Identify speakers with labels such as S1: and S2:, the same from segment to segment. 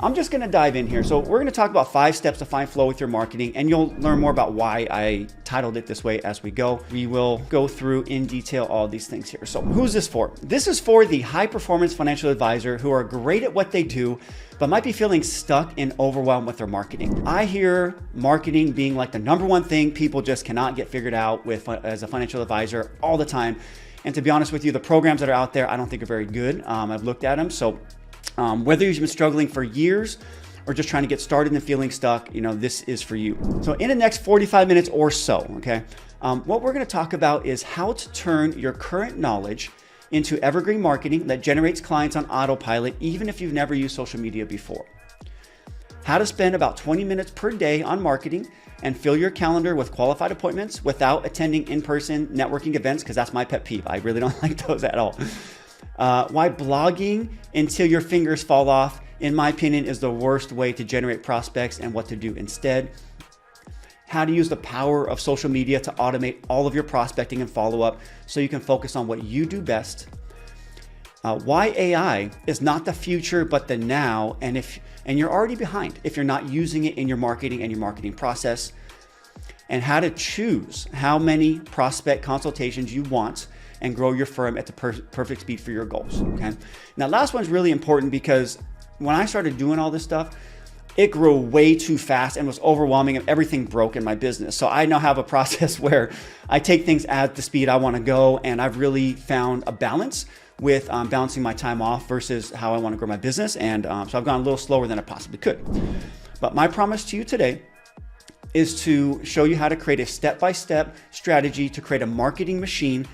S1: I'm just gonna dive in here. So we're gonna talk about 5 steps to find flow with your marketing, and you'll learn more about why I titled it this way as we go. We will go through in detail all these things here. So who's this for? This is for the high performance financial advisor who are great at what they do, but might be feeling stuck and overwhelmed with their marketing. I hear marketing being like the #1 thing people just cannot get figured out with as a financial advisor all the time. And to be honest with you, the programs that are out there, I don't think are very good. I've looked at them. So whether you've been struggling for years or just trying to get started and feeling stuck, this is for you. So in the next 45 minutes or so, okay, what we're gonna talk about is how to turn your current knowledge into evergreen marketing that generates clients on autopilot, even if you've never used social media before. How to spend about 20 minutes per day on marketing and fill your calendar with qualified appointments without attending in-person networking events, because that's my pet peeve. I really don't like those at all. Why blogging until your fingers fall off, in my opinion, is the worst way to generate prospects and what to do instead. How to use the power of social media to automate all of your prospecting and follow-up so you can focus on what you do best. Why AI is not the future, but the now, and you're already behind if you're not using it in your marketing and your marketing process. And how to choose how many prospect consultations you want and grow your firm at the perfect speed for your goals, okay? Now, last one's really important because when I started doing all this stuff, it grew way too fast and was overwhelming and everything broke in my business. So I now have a process where I take things at the speed I want to go, and I've really found a balance with balancing my time off versus how I want to grow my business. And so I've gone a little slower than I possibly could. But my promise to you today is to show you how to create a step-by-step strategy to create a marketing machine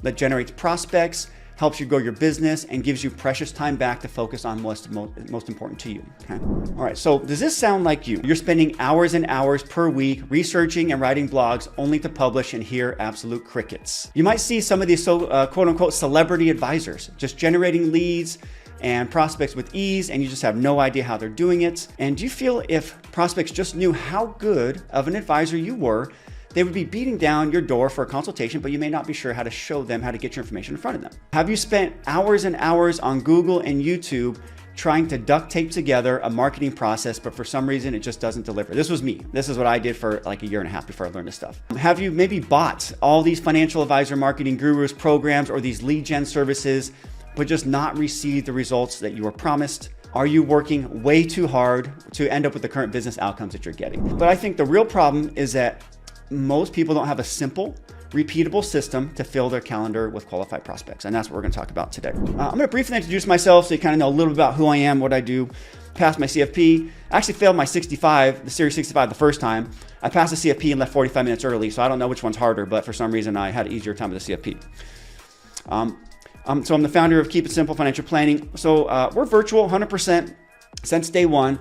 S1: that generates prospects, helps you grow your business, and gives you precious time back to focus on what's most important to you, okay? All right, so does this sound like you? You're spending hours and hours per week researching and writing blogs only to publish and hear absolute crickets. You might see some of these quote unquote celebrity advisors just generating leads and prospects with ease, and you just have no idea how they're doing it. And do you feel if prospects just knew how good of an advisor you were, they would be beating down your door for a consultation, but you may not be sure how to show them how to get your information in front of them? Have you spent hours and hours on Google and YouTube trying to duct tape together a marketing process, but for some reason it just doesn't deliver? This was me. This is what I did for like a year and a half before I learned this stuff. Have you maybe bought all these financial advisor marketing gurus programs or these lead gen services, but just not received the results that you were promised? Are you working way too hard to end up with the current business outcomes that you're getting? But I think the real problem is that most people don't have a simple, repeatable system to fill their calendar with qualified prospects. And that's what we're gonna talk about today. I'm gonna briefly introduce myself so you kind of know a little bit about who I am, what I do. Passed my CFP. I actually failed my 65, the Series 65 the first time. I passed the CFP and left 45 minutes early, so I don't know which one's harder, but for some reason I had an easier time with the CFP. So I'm the founder of Keep It Simple Financial Planning. So we're virtual 100% since day one.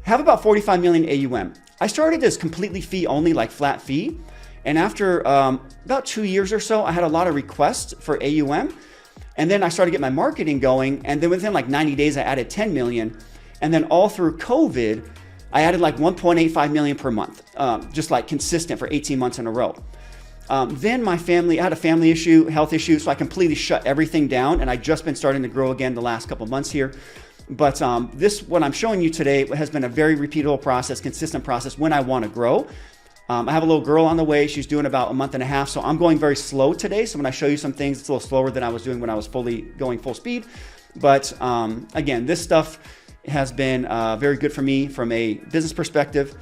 S1: Have about 45 million AUM. I started as completely fee only, like flat fee. And after about 2 years or so, I had a lot of requests for AUM. And then I started getting my marketing going. And then within like 90 days, I added 10 million. And then all through COVID, I added like 1.85 million per month, just like consistent for 18 months in a row. Then I had a family issue, health issue, so I completely shut everything down. And I just been starting to grow again the last couple of months here. But what I'm showing you today has been a very repeatable process, consistent process when I want to grow. I have a little girl on the way. She's doing about a month and a half. So I'm going very slow today. So when I show you some things, it's a little slower than I was doing when I was going full speed. But again, this stuff has been very good for me from a business perspective.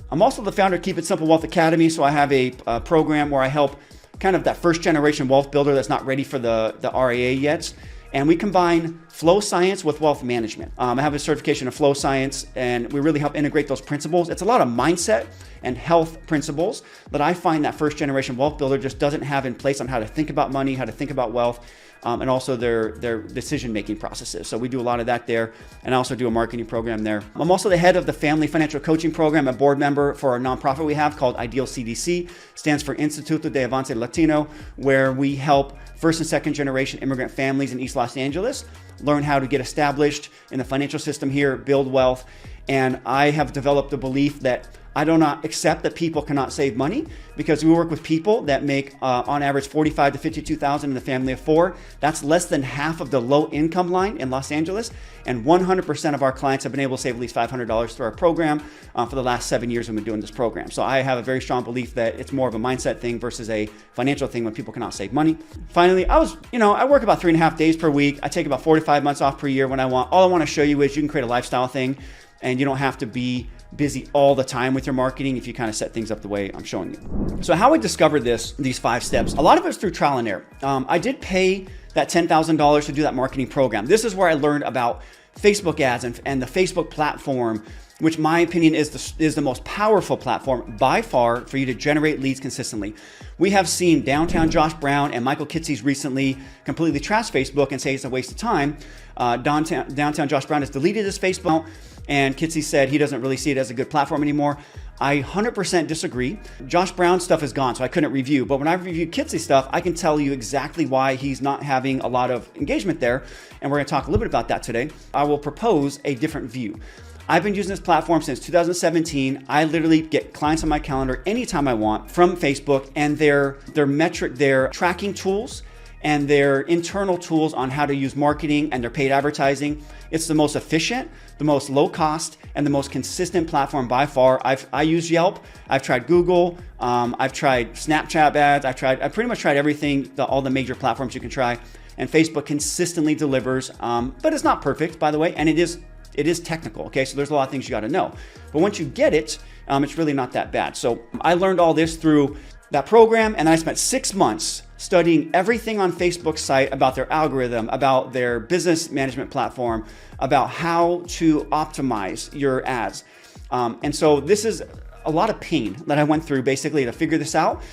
S1: I'm also the founder of Keep It Simple Wealth Academy. So I have a program where I help kind of that first generation wealth builder that's not ready for the RIA yet. And we combine flow science with wealth management. I have a certification of flow science, and we really help integrate those principles. It's a lot of mindset and health principles that I find that first generation wealth builder just doesn't have in place on how to think about money, how to think about wealth, and also their decision-making processes. So we do a lot of that there, and I also do a marketing program there. I'm also the head of the Family Financial Coaching Program, a board member for a nonprofit we have called Ideal CDC, stands for Instituto de Avance Latino, where we help first and second generation immigrant families in East Los Angeles learn how to get established in the financial system here, build wealth. And I have developed the belief that I do not accept that people cannot save money, because we work with people that make on average $45,000 to $52,000 in a family of 4. That's less than half of the low income line in Los Angeles. And 100% of our clients have been able to save at least $500 through our program for the last 7 years we've been doing this program. So I have a very strong belief that it's more of a mindset thing versus a financial thing when people cannot save money. Finally, I work about 3.5 days per week. I take about 4 to 5 months off per year when I want. All I want to show you is you can create a lifestyle thing, and you don't have to be busy all the time with your marketing if you kind of set things up the way I'm showing you. So how I discovered these 5 steps, a lot of it's through trial and error. I did pay that $10,000 to do that marketing program. This is where I learned about Facebook ads and the Facebook platform, which my opinion is the most powerful platform by far for you to generate leads consistently. We have seen Downtown Josh Brown and Michael Kitces recently completely trash Facebook and say it's a waste of time. Downtown Josh Brown has deleted his Facebook, and Kitces said he doesn't really see it as a good platform anymore. I 100% disagree. Josh Brown's stuff is gone, so I couldn't review. But when I review Kitces stuff, I can tell you exactly why he's not having a lot of engagement there. And we're gonna talk a little bit about that today. I will propose a different view. I've been using this platform since 2017. I literally get clients on my calendar anytime I want from Facebook, and their tracking tools and their internal tools on how to use marketing and their paid advertising. It's the most efficient, the most low cost, and the most consistent platform by far. I use Yelp. I've tried Google. I've tried Snapchat ads. I've pretty much tried everything, all the major platforms you can try. And Facebook consistently delivers, but it's not perfect, by the way, and it is technical, okay? So there's a lot of things you gotta know. But once you get it, it's really not that bad. So I learned all this through that program, and I spent 6 months studying everything on Facebook's site about their algorithm, about their business management platform, about how to optimize your ads. And so this is a lot of pain that I went through basically to figure this out.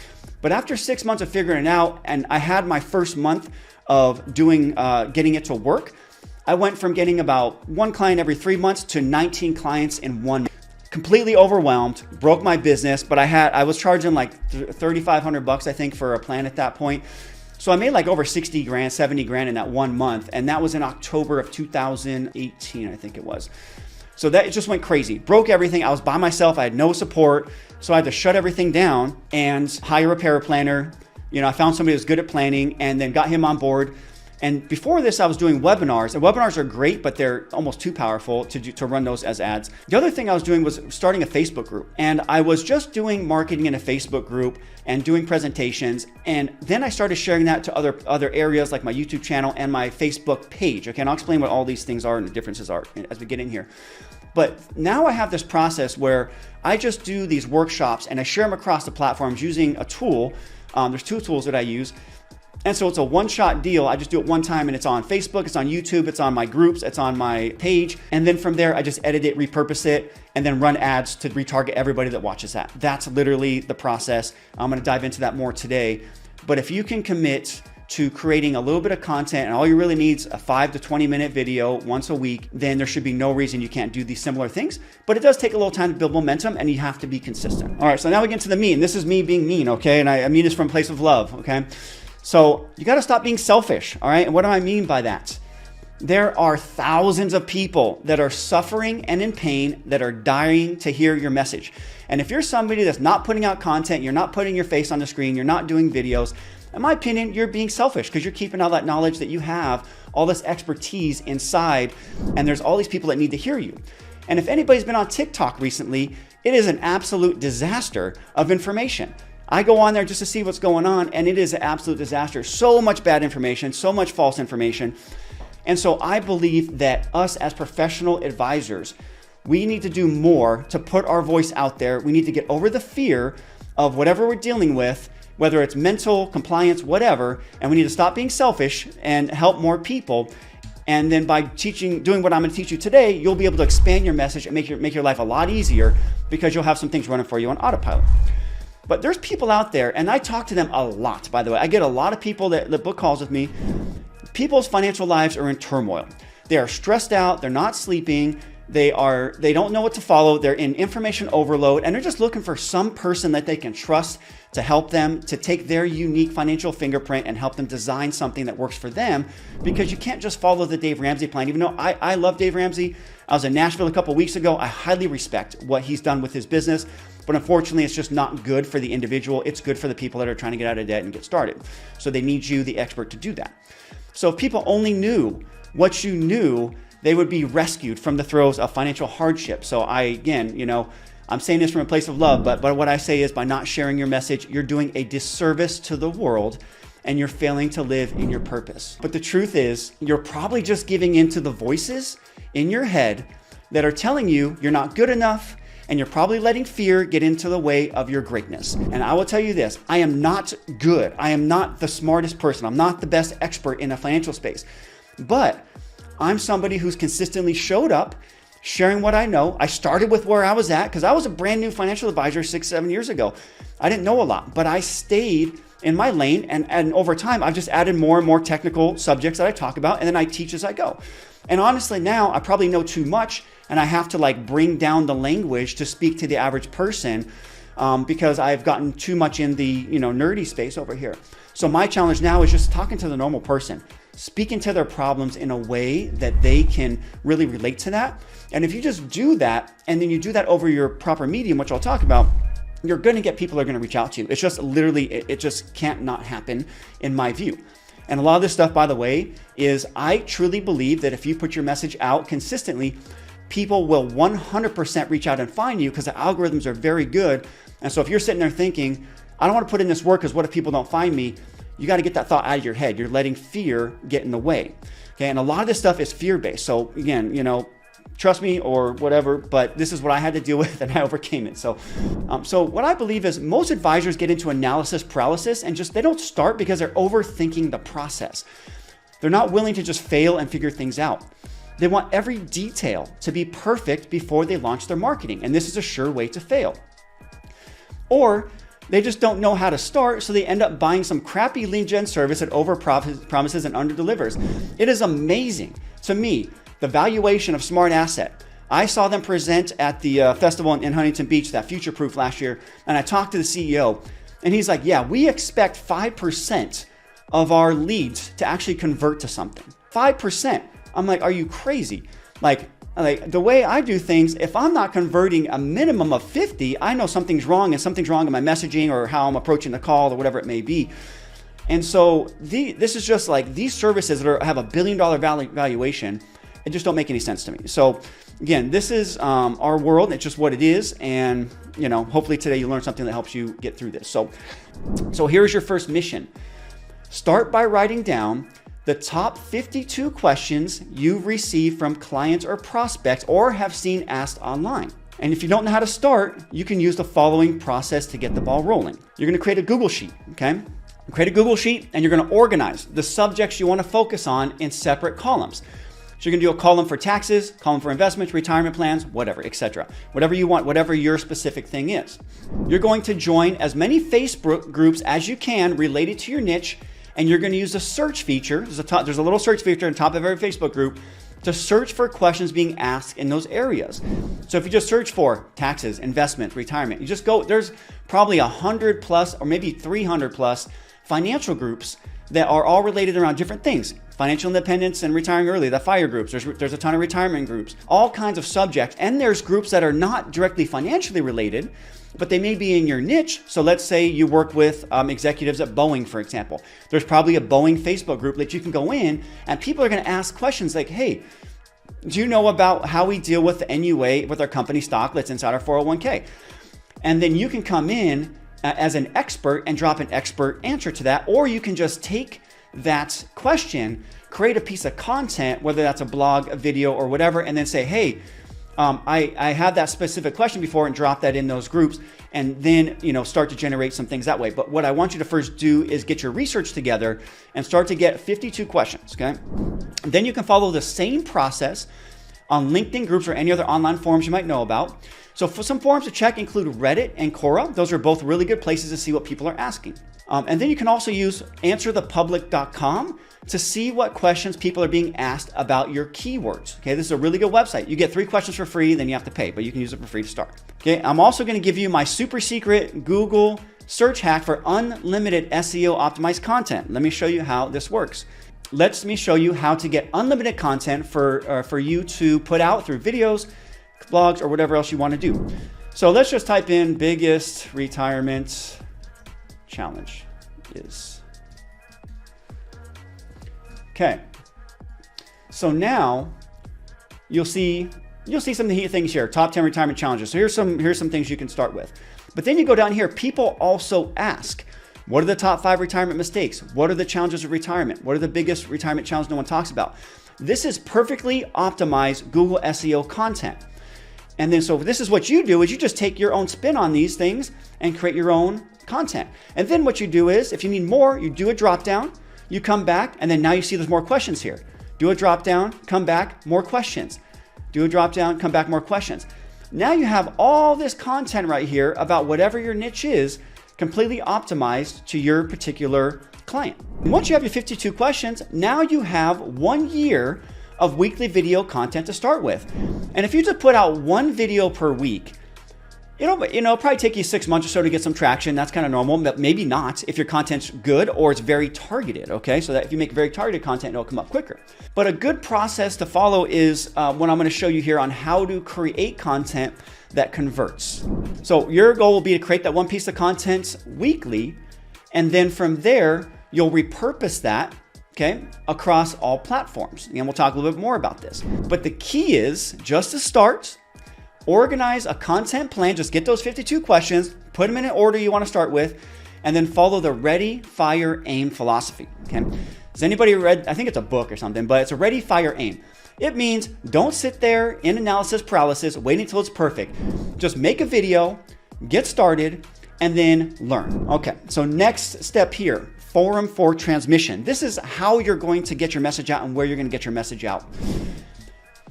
S1: But after 6 months of figuring it out, and I had my first month of getting it to work, I went from getting about 1 client every 3 months to 19 clients in 1 month. Completely overwhelmed, broke my business, but I was charging like $3,500 I think for a plan at that point. So I made like over 60 grand, 70 grand in that 1 month. And that was in October of 2018, I think it was. So that it just went crazy, broke everything. I was by myself, I had no support. So I had to shut everything down and hire a paraplanner. I found somebody who's good at planning and then got him on board. And before this, I was doing webinars, and webinars are great, but they're almost too powerful to run those as ads. The other thing I was doing was starting a Facebook group, and I was just doing marketing in a Facebook group and doing presentations. And then I started sharing that to other areas like my YouTube channel and my Facebook page. Okay, and I'll explain what all these things are and the differences are as we get in here. But now I have this process where I just do these workshops and I share them across the platforms using a tool. There's 2 tools that I use. And so it's a one-shot deal. I just do it one time, and it's on Facebook, it's on YouTube, it's on my groups, it's on my page. And then from there, I just edit it, repurpose it, and then run ads to retarget everybody that watches that. That's literally the process. I'm gonna dive into that more today. But if you can commit to creating a little bit of content, and all you really need is a 5 to 20 minute video once a week, then there should be no reason you can't do these similar things. But it does take a little time to build momentum, and you have to be consistent. All right, so now we get to the mean. This is me being mean, okay? And I mean this from a place of love, okay? So you got to stop being selfish, all right? And what do I mean by that? There are thousands of people that are suffering and in pain that are dying to hear your message. And if you're somebody that's not putting out content, you're not putting your face on the screen, you're not doing videos, in my opinion, you're being selfish because you're keeping all that knowledge that you have, all this expertise inside, and there's all these people that need to hear you. And if anybody's been on TikTok recently, it is an absolute disaster of information. I go on there just to see what's going on, and it is an absolute disaster. So much bad information, so much false information. And so I believe that us as professional advisors, we need to do more to put our voice out there. We need to get over the fear of whatever we're dealing with, whether it's mental, compliance, whatever, and we need to stop being selfish and help more people. And then by doing what I'm gonna teach you today, you'll be able to expand your message and make your life a lot easier because you'll have some things running for you on autopilot. But there's people out there, and I talk to them a lot, by the way. I get a lot of people that book calls with me. People's financial lives are in turmoil. They are stressed out, they're not sleeping, they don't know what to follow, they're in information overload, and they're just looking for some person that they can trust to help them, to take their unique financial fingerprint and help them design something that works for them, because you can't just follow the Dave Ramsey plan. Even though I love Dave Ramsey, I was in Nashville a couple weeks ago, I highly respect what he's done with his business. but unfortunately it's just not good for the individual. It's good for the people that are trying to get out of debt and get started. So they need you, the expert, to do that. So if people only knew what you knew, they would be rescued from the throes of financial hardship. So I'm saying this from a place of love, but what I say is, by not sharing your message, you're doing a disservice to the world and you're failing to live in your purpose. But the truth is, you're probably just giving in to the voices in your head that are telling you you're not good enough, and you're probably letting fear get into the way of your greatness. And I will tell you this, I am not good. I am not the smartest person. I'm not the best expert in a financial space, but I'm somebody who's consistently showed up, sharing what I know. I started with where I was at because I was a brand new financial advisor 6-7 years ago. I didn't know a lot, but I stayed in my lane, and over time, I've just added more and more technical subjects that I talk about, and then I teach as I go. And honestly, now I probably know too much, and I have to bring down the language to speak to the average person because I've gotten too much in the nerdy space over here. So my challenge now is just talking to the normal person, speaking to their problems in a way that they can really relate to that. And if you just do that, and then you do that over your proper medium, which I'll talk about, you're going to get people that are going to reach out to you. It's just literally, it just can't not happen in my view. And a lot of this stuff, by the way, is I truly believe that if you put your message out consistently, people will 100% reach out and find you because the algorithms are very good. And so if you're sitting there thinking, I don't want to put in this work because what if people don't find me? You got to get that thought out of your head. You're letting fear get in the way. Okay. And a lot of this stuff is fear-based. So again, trust me or whatever, but this is what I had to deal with and I overcame it. So what I believe is most advisors get into analysis paralysis and they don't start because they're overthinking the process. They're not willing to just fail and figure things out. They want every detail to be perfect before they launch their marketing. And this is a sure way to fail. Or they just don't know how to start, so they end up buying some crappy lead gen service that over promises and under delivers. It is amazing to me, the valuation of Smart Asset. I saw them present at the festival in Huntington Beach, that Futureproof last year, and I talked to the CEO, and he's like, yeah, we expect 5% of our leads to actually convert to something. 5%. I'm like, are you crazy? Like the way I do things, if I'm not converting a minimum of 50, I know something's wrong, and something's wrong in my messaging or how I'm approaching the call or whatever it may be. And so this is just like these services that have $1 billion valuation. It just don't make any sense to me. So again, this is our world. It's just what it is. And hopefully today you learn something that helps you get through this. So here's your first mission. Start by writing down the top 52 questions you've received from clients or prospects or have seen asked online. And if you don't know how to start, you can use the following process to get the ball rolling. You're going to create a Google Sheet, okay? Create a Google Sheet, and you're going to organize the subjects you want to focus on in separate columns. So you're going to do a column for taxes, column for investments, retirement plans, whatever, etc. Whatever you want, whatever your specific thing is. You're going to join as many Facebook groups as you can related to your niche, and you're going to use the search feature. There's a little search feature on top of every Facebook group to search for questions being asked in those areas. So if you just search for taxes, investment, retirement, you just go, there's probably 100 plus or maybe 300 plus financial groups that are all related around different things. Financial independence and retiring early, the FIRE groups. There's a ton of retirement groups, all kinds of subjects. And there's groups that are not directly financially related, but they may be in your niche. So let's say you work with executives at Boeing, for example. There's probably a Boeing Facebook group that you can go in, and people are going to ask questions like, hey, do you know about how we deal with the NUA with our company stock that's inside our 401k? And then you can come in as an expert and drop an expert answer to that, or you can just take that question, create a piece of content, whether that's a blog, a video, or whatever, and then say, hey, I had that specific question before, and drop that in those groups, and then start to generate some things that way. But what I want you to first do is get your research together and start to get 52 questions, okay? And then you can follow the same process on LinkedIn groups or any other online forums you might know about. So for some forums to check include Reddit and Quora. Those are both really good places to see what people are asking. And then you can also use answerthepublic.com to see what questions people are being asked about your keywords. Okay, this is a really good website. You get 3 questions for free, then you have to pay, but you can use it for free to start. Okay, I'm also going to give you my super secret Google search hack for unlimited SEO optimized content. Let me show you how this works. Let me show you how to get unlimited content for you to put out through videos, blogs, or whatever else you want to do. So let's just type in biggest retirement challenge is. Okay. So now you'll see some things here, top 10 retirement challenges. So here's some things you can start with. But then you go down here, people also ask, what are the top 5 retirement mistakes? What are the challenges of retirement? What are the biggest retirement challenges no one talks about? This is perfectly optimized Google SEO content. And then so this is what you do is you just take your own spin on these things and create your own content. And then what you do is if you need more, you do a drop down, you come back, and then now you see there's more questions here. Do a drop down, come back, more questions. Do a drop down, come back, more questions. Now you have all this content right here about whatever your niche is, completely optimized to your particular client. And once you have your 52 questions, now you have 1 year of weekly video content to start with. And if you just put out 1 video per week, it'll probably take you 6 months or so to get some traction. That's kind of normal, but maybe not if your content's good or it's very targeted, okay? So that if you make very targeted content, it'll come up quicker. But a good process to follow is what I'm gonna show you here on how to create content that converts. So your goal will be to create that 1 piece of content weekly, and then from there, you'll repurpose that, okay, across all platforms. And we'll talk a little bit more about this. But the key is just to start, organize a content plan, just get those 52 questions, put them in an order you want to start with, and then follow the ready, fire, aim philosophy, okay? Has anybody read, I think it's a book or something, but it's a ready, fire, aim. It means don't sit there in analysis paralysis, waiting until it's perfect. Just make a video, get started, and then learn. Okay, so next step here, forum for transmission. This is how you're going to get your message out and where you're going to get your message out.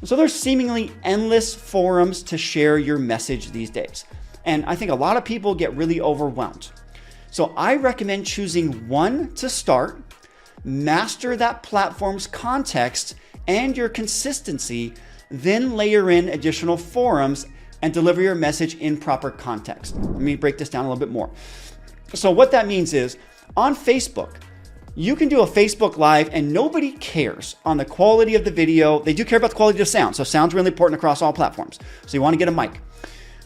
S1: So there's seemingly endless forums to share your message these days. And I think a lot of people get really overwhelmed. So I recommend choosing one to start, master that platform's context and your consistency, then layer in additional forums and deliver your message in proper context. Let me break this down a little bit more. So what that means is on Facebook, you can do a Facebook Live and nobody cares on the quality of the video. They do care about the quality of sound. So sound's really important across all platforms. So you want to get a mic,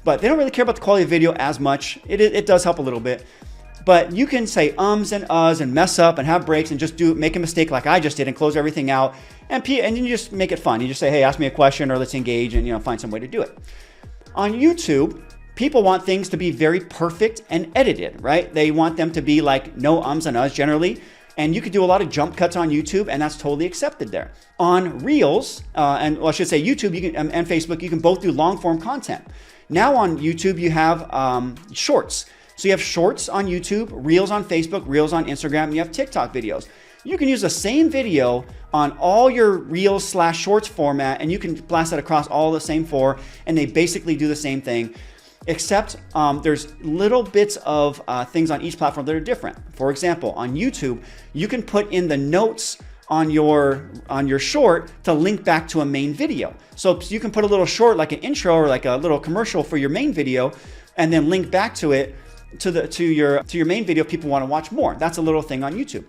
S1: but they don't really care about the quality of video as much. It does help a little bit, but you can say ums and uhs and mess up and have breaks and just make a mistake like I just did and close everything out. And then you just make it fun. You just say, hey, ask me a question or let's engage and find some way to do it. On YouTube, people want things to be very perfect and edited, right? They want them to be like no ums and uhs generally. And you could do a lot of jump cuts on YouTube, and that's totally accepted there. On Reels, and I should say YouTube and Facebook, you can both do long form content. Now on YouTube, you have shorts. So you have shorts on YouTube, Reels on Facebook, Reels on Instagram, and you have TikTok videos. You can use the same video on all your Reels/shorts format, and you can blast that across all the same 4, and they basically do the same thing. Except there's little bits of things on each platform that are different. For example, on YouTube, you can put in the notes on your short to link back to a main video. So you can put a little short like an intro or like a little commercial for your main video, and then link back to it to your main video if people want to watch more. That's a little thing on YouTube.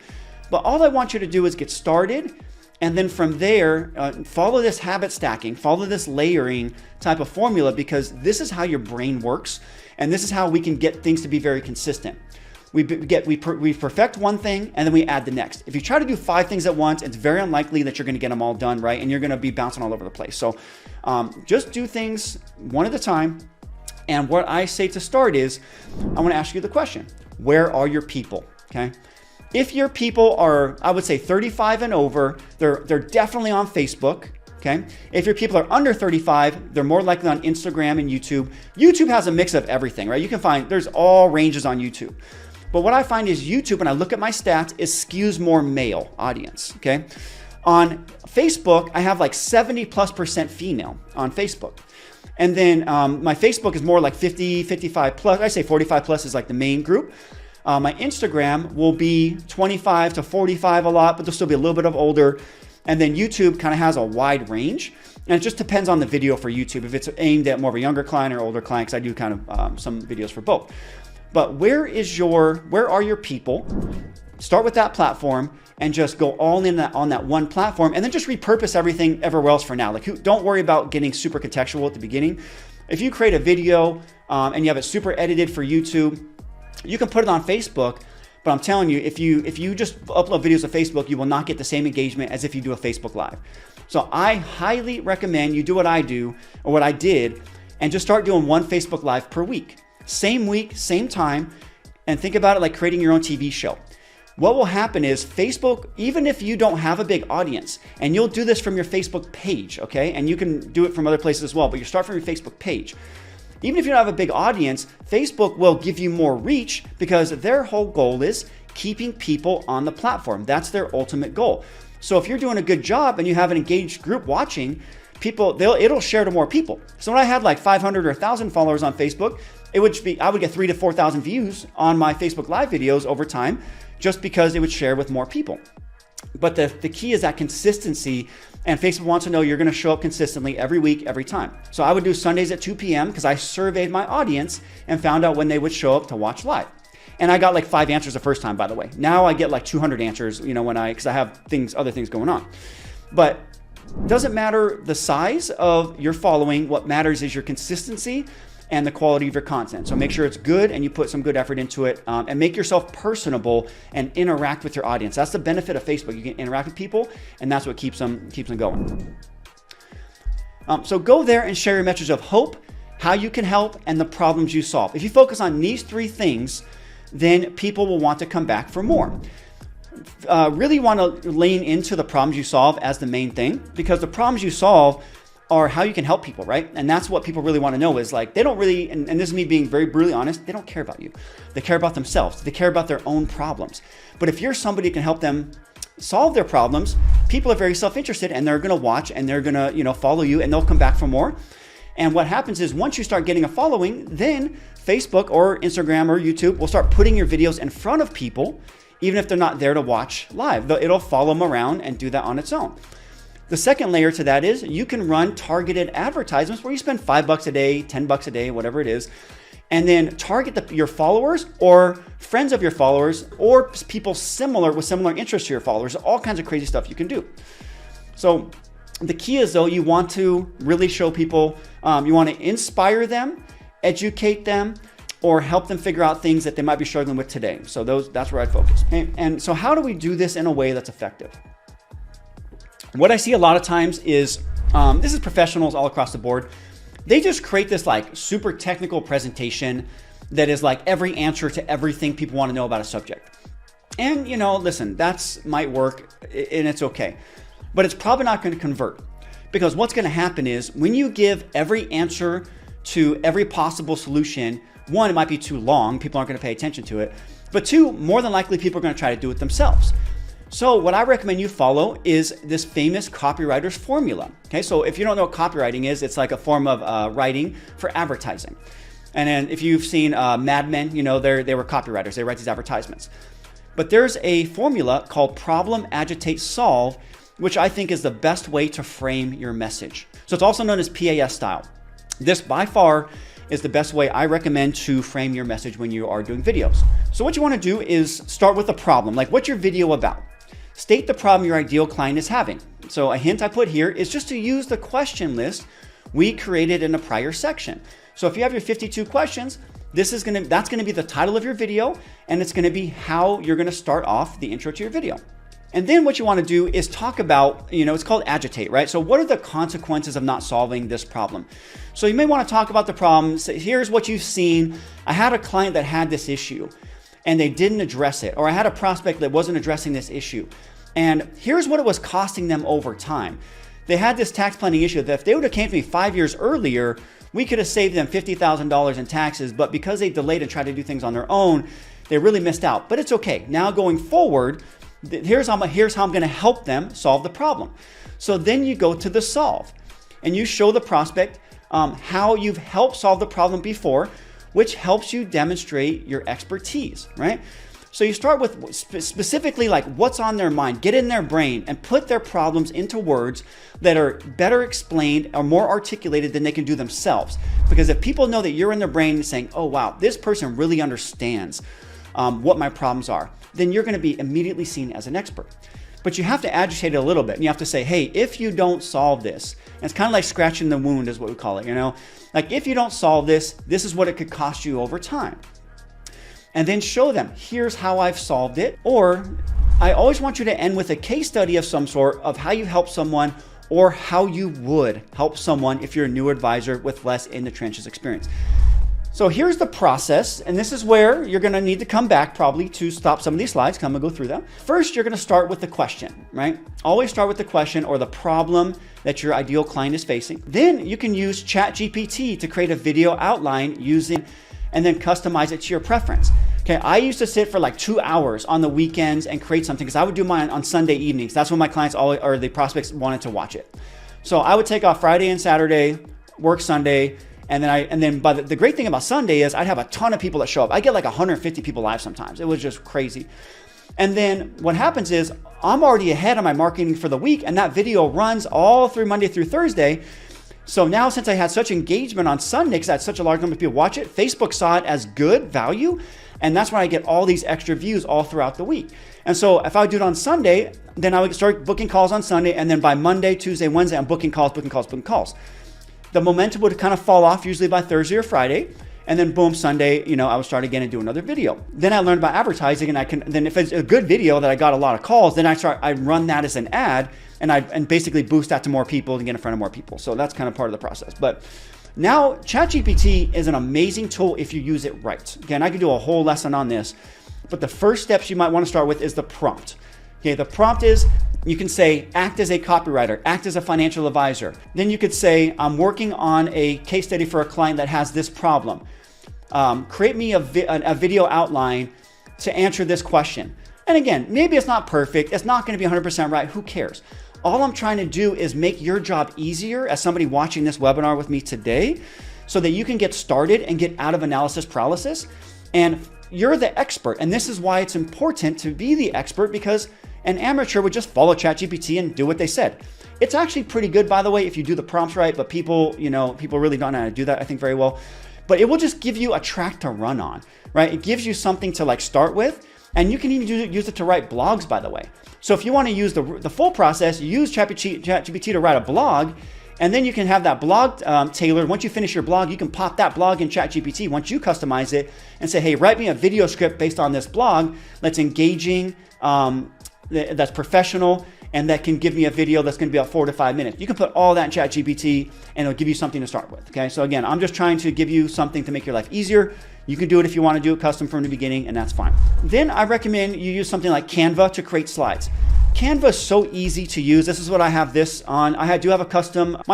S1: But all I want you to do is get started. And then from there, follow this habit stacking, follow this layering type of formula, because this is how your brain works. And this is how we can get things to be very consistent. We perfect one thing and then we add the next. If you try to do 5 things at once, it's very unlikely that you're going to get them all done, right? And you're going to be bouncing all over the place. So just do things one at a time. And what I say to start is, I want to ask you the question, where are your people? Okay. If your people are, I would say 35 and over, they're definitely on Facebook, okay? If your people are under 35, they're more likely on Instagram and YouTube. YouTube has a mix of everything, right? You can find, there's all ranges on YouTube. But what I find is YouTube, when I look at my stats, it skews more male audience, okay? On Facebook, I have like 70+% female on Facebook. And then my Facebook is more like 50, 55 plus. I say 45 plus is like the main group. My Instagram will be 25 to 45 a lot, but there'll still be a little bit of older. And then YouTube kind of has a wide range. And it just depends on the video for YouTube. If it's aimed at more of a younger client or older client, because I do kind of some videos for both. But where are your people? Start with that platform and just go all in on that one platform, and then just repurpose everything everywhere else for now. Like, don't worry about getting super contextual at the beginning. If you create a video and you have it super edited for YouTube, you can put it on Facebook. But I'm telling you, if you just upload videos to Facebook, you will not get the same engagement as if you do a Facebook Live. So I highly recommend you do what I do, or what I did, and just start doing one Facebook Live per week. Same week, same time, and think about it like creating your own TV show. What will happen is Facebook, even if you don't have a big audience, and you'll do this from your Facebook page, okay? And you can do it from other places as well, but you start from your Facebook page. Even if you don't have a big audience, Facebook will give you more reach because their whole goal is keeping people on the platform. That's their ultimate goal. So if you're doing a good job and you have an engaged group watching, it'll share to more people. So when I had like 500 or 1,000 followers on Facebook, I would get 3,000 to 4,000 views on my Facebook Live videos over time, just because it would share with more people. But the key is that consistency, and Facebook wants to know you're going to show up consistently every week, every time. So I would do Sundays at 2 p.m. because I surveyed my audience and found out when they would show up to watch live. And I got like 5 answers the first time, by the way. Now I get like 200 answers, because I have other things going on. But it doesn't matter the size of your following. What matters is your consistency and the quality of your content. So make sure it's good and you put some good effort into it, and make yourself personable and interact with your audience. That's the benefit of Facebook. You can interact with people, and that's what keeps them going. So go there and share your message of hope, how you can help, and the problems you solve. If you focus on these 3 things, then people will want to come back for more. Really want to lean into the problems you solve as the main thing, because the problems you solve are how you can help people, right? And that's what people really want to know is like, they don't really, and this is me being very brutally honest, they don't care about you. They care about themselves. They care about their own problems. But if you're somebody who can help them solve their problems, people are very self-interested, and they're going to watch, and they're going to, follow you, and they'll come back for more. And what happens is once you start getting a following, then Facebook or Instagram or YouTube will start putting your videos in front of people, even if they're not there to watch live. It'll follow them around and do that on its own. The second layer to that is you can run targeted advertisements where you spend $5 a day, $10 a day, whatever it is, and then target your followers or friends of your followers or people with similar interests to your followers. All kinds of crazy stuff you can do. So the key is, though, you want to really show people, you want to inspire them, educate them, or help them figure out things that they might be struggling with today. So that's where I'd focus. And so how do we do this in a way that's effective? What I see a lot of times is, this is professionals all across the board. They just create this like super technical presentation that is like every answer to everything people want to know about a subject. And listen, that might work and it's okay, but it's probably not going to convert, because what's going to happen is when you give every answer to every possible solution, 1, it might be too long. People aren't going to pay attention to it. But 2, more than likely, people are going to try to do it themselves. So what I recommend you follow is this famous copywriter's formula. Okay, so if you don't know what copywriting is, it's like a form of writing for advertising. And then if you've seen Mad Men, they were copywriters. They write these advertisements. But there's a formula called problem, agitate, solve, which I think is the best way to frame your message. So it's also known as PAS style. This by far is the best way I recommend to frame your message when you are doing videos. So what you want to do is start with a problem. Like, what's your video about? State the problem your ideal client is having. So a hint I put here is just to use the question list we created in a prior section. So if you have your 52 questions, that's going to be the title of your video, and it's going to be how you're going to start off the intro to your video. And then what you want to do is talk about, it's called agitate, right? So what are the consequences of not solving this problem? So you may want to talk about the problem. Say, here's what you've seen. I had a client that had this issue and they didn't address it. Or I had a prospect that wasn't addressing this issue. And here's what it was costing them over time. They had this tax planning issue that if they would have came to me 5 years earlier, we could have saved them $50,000 in taxes. But because they delayed and tried to do things on their own, they really missed out. But it's okay. Now going forward, here's how I'm going to help them solve the problem. So then you go to the solve and you show the prospect how you've helped solve the problem before, which helps you demonstrate your expertise, right? So you start with specifically like what's on their mind, get in their brain and put their problems into words that are better explained or more articulated than they can do themselves. Because if people know that you're in their brain saying, oh wow, this person really understands what my problems are, then you're going to be immediately seen as an expert. but you have to agitate it a little bit. And you have to say, hey, if you don't solve this, and it's kind of like scratching the wound is what we call it, you know? Like if you don't solve this, this is what it could cost you over time. And then show them, here's how I've solved it. Or I always want you to end with a case study of some sort of how you help someone or how you would help someone if you're a new advisor with less in the trenches experience. So here's the process, and this is where you're gonna need to come back probably to stop some of these slides, come and go through them. First, you're gonna start with the question, right? Always start with the question or the problem that your ideal client is facing. Then you can use ChatGPT to create a video outline and then customize it to your preference. Okay, I used to sit for like 2 hours on the weekends and create something because I would do mine on Sunday evenings. That's when my clients or the prospects wanted to watch it. So I would take off Friday and Saturday, work Sunday, and then the great thing about Sunday is I'd have a ton of people that show up. I get like 150 people live sometimes. It was just crazy. And then what happens is I'm already ahead on my marketing for the week, and that video runs all through Monday through Thursday. So now since I had such engagement on Sunday, because I had such a large number of people watch it, Facebook saw it as good value. And that's why I get all these extra views all throughout the week. And so if I would do it on Sunday, then I would start booking calls on Sunday. And then by Monday, Tuesday, Wednesday, I'm booking calls. The momentum would kind of fall off usually by Thursday or Friday. And then boom, Sunday, I would start again and do another video. Then I learned about advertising, and then if it's a good video that I got a lot of calls, then I run that as an ad and basically boost that to more people and get in front of more people. So that's kind of part of the process. But now ChatGPT is an amazing tool if you use it right. Again, I could do a whole lesson on this, but the first steps you might want to start with is the prompt. Okay, the prompt is, you can say, act as a copywriter, act as a financial advisor. Then you could say, I'm working on a case study for a client that has this problem. Create me a video outline to answer this question. And again, maybe it's not perfect. It's not going to be 100% right. Who cares? All I'm trying to do is make your job easier as somebody watching this webinar with me today so that you can get started and get out of analysis paralysis. And you're the expert. And this is why it's important to be the expert, because an amateur would just follow ChatGPT and do what they said. It's actually pretty good, by the way, if you do the prompts right, but people really don't know how to do that, I think, very well. But it will just give you a track to run on, right? It gives you something to like start with, and you can even use it to write blogs, by the way. So if you want to use the full process, you use ChatGPT to write a blog, and then you can have that blog tailored. Once you finish your blog, you can pop that blog in ChatGPT once you customize it and say, hey, write me a video script based on this blog that's engaging, that's professional, and that can give me a video that's going to be about 4 to 5 minutes. You can put all that in ChatGPT and it'll give you something to start with. Okay, so again, I'm just trying to give you something to make your life easier. You can do it if you want to do it custom from the beginning, and that's fine. Then I recommend you use something like Canva to create slides. Canva is so easy to use. This is what I have this on. I do have my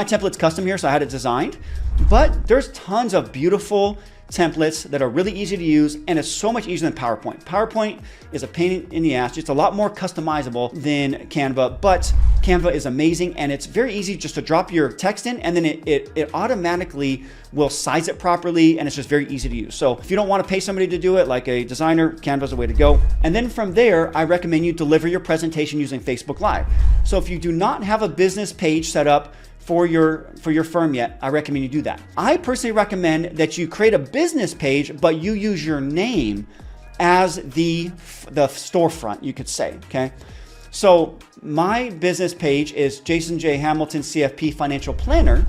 S1: template's custom here, so I had it designed. But there's tons of beautiful templates that are really easy to use, and it's so much easier than PowerPoint. PowerPoint is a pain in the ass. It's a lot more customizable than Canva, but Canva is amazing, and it's very easy just to drop your text in, and then it automatically will size it properly, and it's just very easy to use. So if you don't want to pay somebody to do it, like a designer, Canva's the way to go. And then from there, I recommend you deliver your presentation using Facebook Live. So if you do not have a business page set up for your firm yet, I recommend you do that. I personally recommend that you create a business page, but you use your name as the storefront, you could say, okay? So my business page is Jason J. Hamilton, CFP Financial Planner,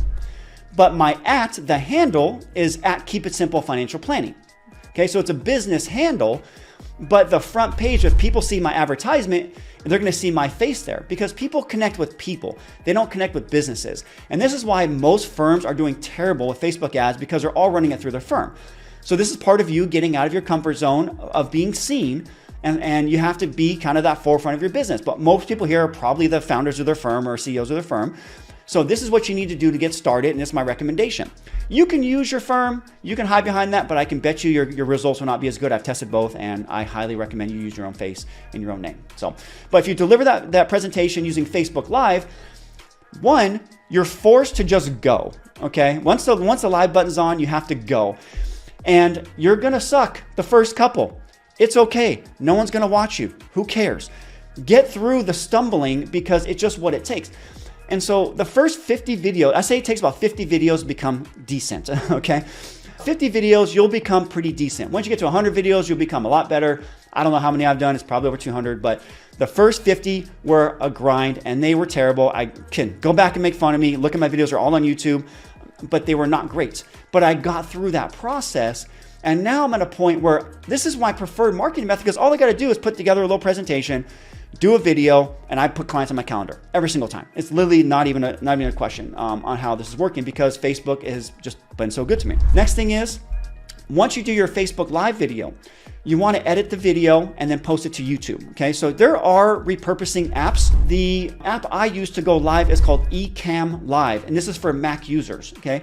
S1: but the handle is at Keep It Simple Financial Planning. Okay, so it's a business handle, but the front page, if people see my advertisement, they're going to see my face there, because people connect with people. They don't connect with businesses. And this is why most firms are doing terrible with Facebook ads, because they're all running it through their firm. So this is part of you getting out of your comfort zone of being seen, and you have to be kind of that forefront of your business. But most people here are probably the founders of their firm or CEOs of their firm. So this is what you need to do to get started, and this is my recommendation. You can use your firm, you can hide behind that, but I can bet you your results will not be as good. I've tested both, and I highly recommend you use your own face and your own name. But if you deliver that presentation using Facebook Live, one, you're forced to just go, okay? Once the live button's on, you have to go. And you're gonna suck the first couple. It's okay, no one's gonna watch you, who cares? Get through the stumbling, because it's just what it takes. And so the first 50 videos, I say it takes about 50 videos to become decent, okay? 50 videos, you'll become pretty decent. Once you get to 100 videos, you'll become a lot better. I don't know how many I've done. It's probably over 200, but the first 50 were a grind and they were terrible. I can go back and make fun of me. Look at my videos, are all on YouTube, but they were not great. But I got through that process. And now I'm at a point where this is my preferred marketing method, because all I got to do is put together a little presentation, do a video, and I put clients on my calendar every single time. It's literally not even a question on how this is working, because Facebook has just been so good to me. Next thing is, once you do your Facebook Live video, you want to edit the video and then post it to YouTube. Okay, so there are repurposing apps. The app I use to go live is called Ecamm Live, and this is for Mac users. Okay,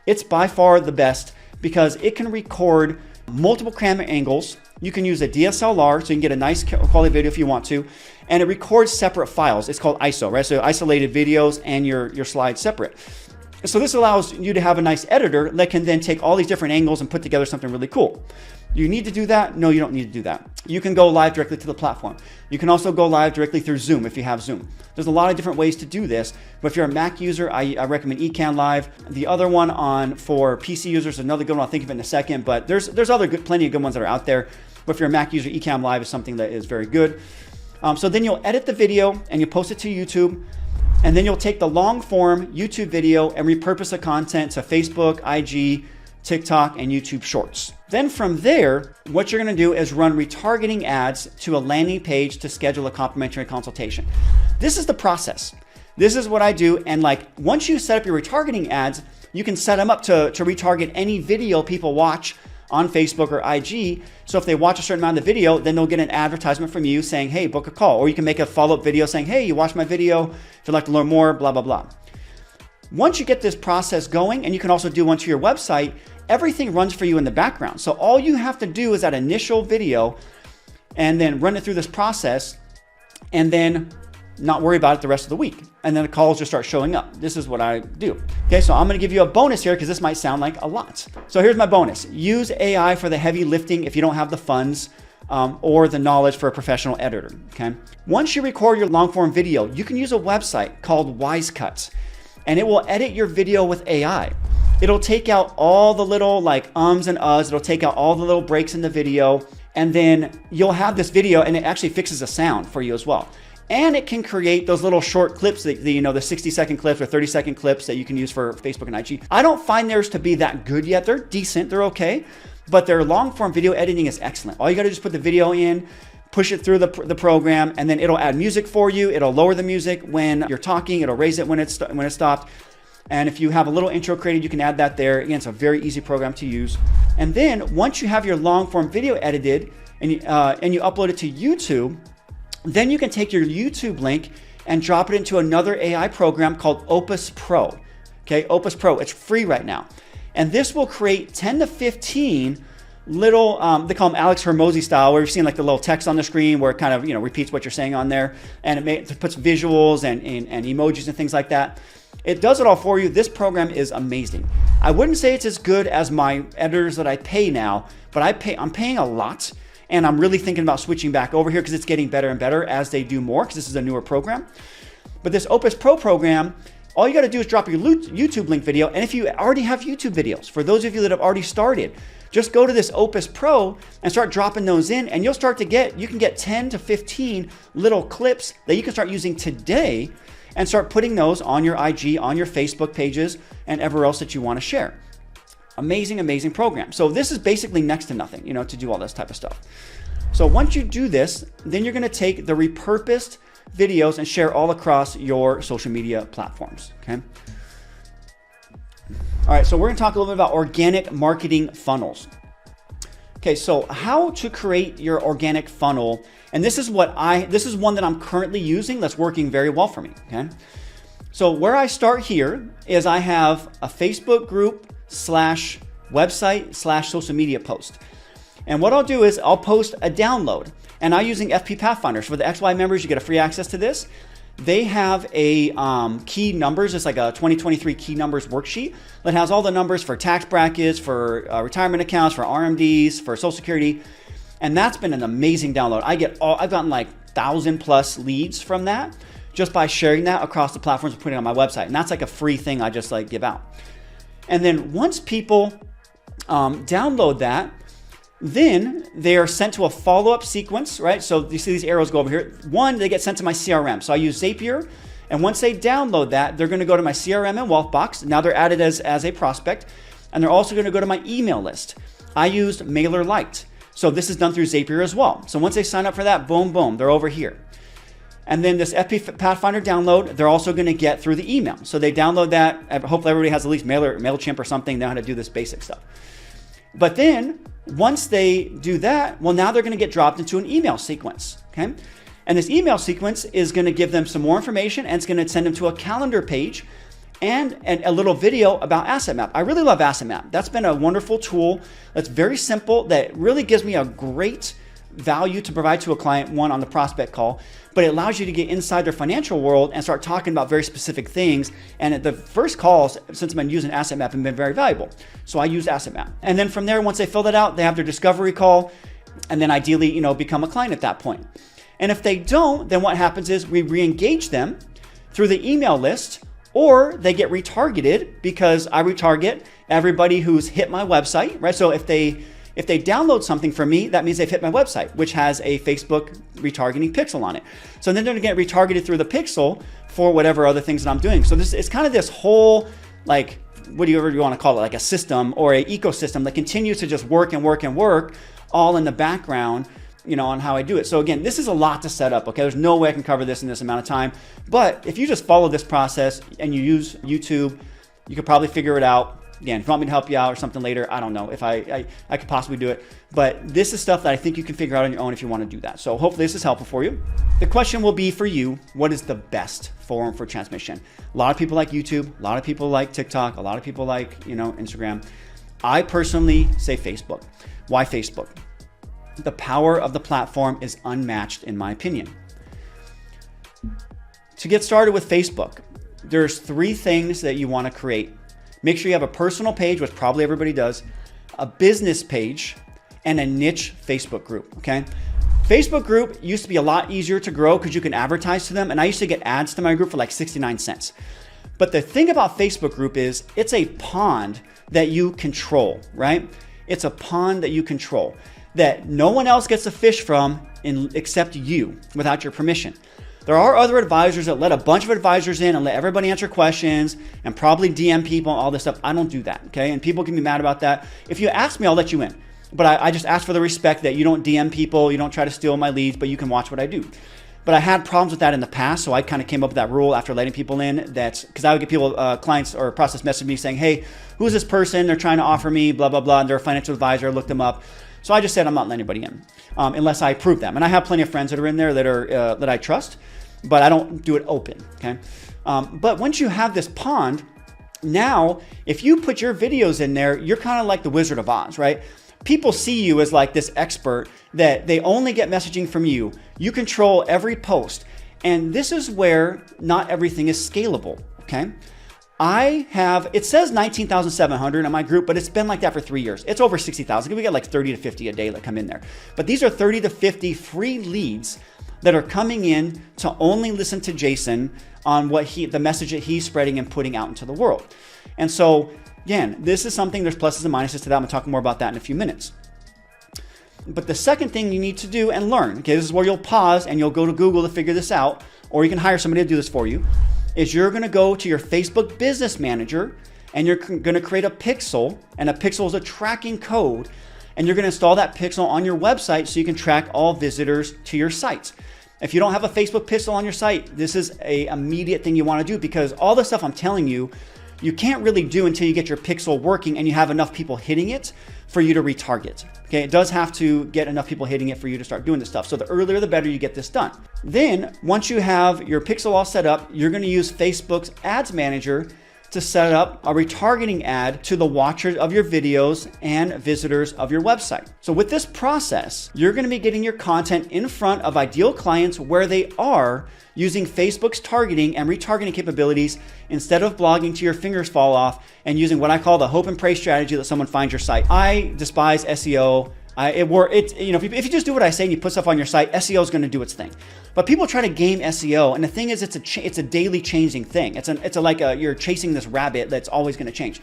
S1: it's by far the best because it can record multiple camera angles. You can use a DSLR, so you can get a nice quality video if you want to, and it records separate files. It's called ISO, right? So isolated videos and your slides separate. So this allows you to have a nice editor that can then take all these different angles and put together something really cool. You need to do that? No, you don't need to do that. You can go live directly to the platform. You can also go live directly through Zoom if you have Zoom. There's a lot of different ways to do this, but if you're a Mac user, I recommend Ecamm Live. The other one for PC users, another good one, I'll think of it in a second, but there's plenty of good ones that are out there. But if you're a Mac user, Ecamm Live is something that is very good. So then you'll edit the video and you post it to YouTube, and then you'll take the long form YouTube video and repurpose the content to Facebook, IG, TikTok, and YouTube Shorts. Then from there, what you're gonna do is run retargeting ads to a landing page to schedule a complimentary consultation. This is the process. This is what I do. And like, once you set up your retargeting ads, you can set them up to retarget any video people watch on Facebook or IG. So if they watch a certain amount of the video, then they'll get an advertisement from you saying, hey, book a call. Or you can make a follow-up video saying, hey, you watched my video. If you'd like to learn more, blah, blah, blah. Once you get this process going, and you can also do one to your website, everything runs for you in the background. So all you have to do is that initial video and then run it through this process and then not worry about it the rest of the week. And then the calls just start showing up. This is what I do. Okay, so I'm gonna give you a bonus here because this might sound like a lot. So here's my bonus. Use AI for the heavy lifting if you don't have the funds or the knowledge for a professional editor, okay? Once you record your long form video, you can use a website called Wisecuts, and it will edit your video with AI. It'll take out all the little like ums and uhs. It'll take out all the little breaks in the video, and then you'll have this video, and it actually fixes the sound for you as well. And it can create those little short clips that, the 60-second clips or 30-second clips that you can use for Facebook and IG. I don't find theirs to be that good yet. They're decent, they're okay, but their long form video editing is excellent. All you gotta do is put the video in, push it through the program, and then it'll add music for you. It'll lower the music when you're talking. It'll raise it when it's stopped. And if you have a little intro created, you can add that there. Again, it's a very easy program to use. And then once you have your long form video edited and you upload it to YouTube, then you can take your YouTube link and drop it into another AI program called Opus Pro. Okay, Opus Pro, it's free right now. And this will create 10 to 15 little, they call them Alex Hormozy style, where you've seen like the little text on the screen where it kind of, repeats what you're saying on there. And it puts visuals and emojis and things like that. It does it all for you. This program is amazing. I wouldn't say it's as good as my editors that I pay now, but I'm paying a lot. And I'm really thinking about switching back over here because it's getting better and better as they do more, because this is a newer program. But this Opus Pro program, all you got to do is drop your YouTube link video. And if you already have YouTube videos, for those of you that have already started, just go to this Opus Pro and start dropping those in, and you can get 10 to 15 little clips that you can start using today and start putting those on your IG, on your Facebook pages, and everywhere else that you want to share. Amazing, amazing program. So this is basically next to nothing, to do all this type of stuff. So once you do this, then you're going to take the repurposed videos and share all across your social media platforms, okay? All right, so we're going to talk a little bit about organic marketing funnels. Okay, so how to create your organic funnel, and this is one that I'm currently using that's working very well for me, okay? So where I start here is I have a Facebook group /website /social media post. And what I'll do is I'll post a download, and I'm using FP Pathfinder. So for the XY members, you get a free access to this. They have a key numbers. It's like a 2023 key numbers worksheet that has all the numbers for tax brackets, for retirement accounts, for RMDs, for Social Security. And that's been an amazing download. I've gotten like 1,000+ leads from that just by sharing that across the platforms and putting it on my website. And that's like a free thing I just like give out. And then once people download that, Then they are sent to a follow-up sequence, right? So you see these arrows go over here. One, they get sent to my CRM. So I use Zapier. And once they download that, they're going to go to my CRM and Wealth Box. Now they're added as a prospect. And they're also going to go to my email list. I used MailerLite. So this is done through Zapier as well. So once they sign up for that, boom, boom, they're over here. And then this FP Pathfinder download, they're also going to get through the email. So they download that. Hopefully everybody has at least MailChimp or something. They know how to do this basic stuff. But then once they do that, well, now they're going to get dropped into an email sequence. Okay. And this email sequence is going to give them some more information, and it's going to send them to a calendar page and a little video about Asset Map. I really love Asset Map. That's been a wonderful tool that's very simple, that really gives me a great value to provide to a client, one, on the prospect call, but it allows you to get inside their financial world and start talking about very specific things. And the first calls, since I've been using Asset Map, have been very valuable. So I use Asset Map. And then from there, once they fill that out, they have their discovery call, and then ideally, become a client at that point. And if they don't, then what happens is we re-engage them through the email list, or they get retargeted, because I retarget everybody who's hit my website, right? So if they download something from me, that means they've hit my website, which has a Facebook retargeting pixel on it. So then they're gonna get retargeted through the pixel for whatever other things that I'm doing. So it's kind of this whole, like, whatever you want to call it, like a system or an ecosystem that continues to just work and work and work all in the background, on how I do it. So again, this is a lot to set up, okay? There's no way I can cover this in this amount of time. But if you just follow this process and you use YouTube, you could probably figure it out. Again, if you want me to help you out or something later, I don't know if I could possibly do it. But this is stuff that I think you can figure out on your own if you want to do that. So hopefully this is helpful for you. The question will be for you, what is the best forum for transmission? A lot of people like YouTube. A lot of people like TikTok. A lot of people like, Instagram. I personally say Facebook. Why Facebook? The power of the platform is unmatched, in my opinion. To get started with Facebook, there's 3 things that you want to create. Make sure you have a personal page, which probably everybody does, a business page, and a niche Facebook group, okay? Facebook group used to be a lot easier to grow because you can advertise to them, and I used to get ads to my group for like 69 cents. But the thing about Facebook group is it's a pond that you control, right? It's a pond that you control, that no one else gets to fish from except you, without your permission. There are other advisors that let a bunch of advisors in and let everybody answer questions and probably DM people and all this stuff. I don't do that, okay? And people can be mad about that. If you ask me, I'll let you in. But I just ask for the respect that you don't DM people, you don't try to steal my leads, but you can watch what I do. But I had problems with that in the past, so I kind of came up with that rule after letting people in. That's because I would get people, clients or prospects message me saying, hey, who's this person? They're trying to offer me blah, blah, blah, and they're a financial advisor. I looked them up. So I just said I'm not letting anybody in unless I approve them. And I have plenty of friends that are in there that I trust, but I don't do it open, okay? But once you have this pond, now if you put your videos in there, you're kind of like the Wizard of Oz, right? People see you as like this expert that they only get messaging from you. You control every post. And this is where not everything is scalable, okay? It says 19,700 in my group, but it's been like that for 3 years. It's over 60,000. We get like 30 to 50 a day that come in there. But these are 30 to 50 free leads that are coming in to only listen to Jason on the message that he's spreading and putting out into the world. And so again, this is something, there's pluses and minuses to that. I'm gonna talk more about that in a few minutes. But the second thing you need to do and learn, okay, this is where you'll pause and you'll go to Google to figure this out, or you can hire somebody to do this for you, is you're gonna go to your Facebook Business Manager and you're gonna create a pixel, and a pixel is a tracking code, and you're gonna install that pixel on your website so you can track all visitors to your site. If you don't have a Facebook pixel on your site, this is an immediate thing you wanna do, because all the stuff I'm telling you, you can't really do until you get your pixel working and you have enough people hitting it for you to retarget. Okay, it does have to get enough people hitting it for you to start doing this stuff. So the earlier the better you get this done. Then once you have your pixel all set up, you're gonna use Facebook's Ads Manager to set up a retargeting ad to the watchers of your videos and visitors of your website. So with this process, you're gonna be getting your content in front of ideal clients where they are, using Facebook's targeting and retargeting capabilities instead of blogging till your fingers fall off and using what I call the hope and pray strategy that someone finds your site. I despise SEO. If you just do what I say and you put stuff on your site, SEO is going to do its thing. But people try to game SEO, and the thing is, it's a daily changing thing. It's like you're chasing this rabbit that's always going to change.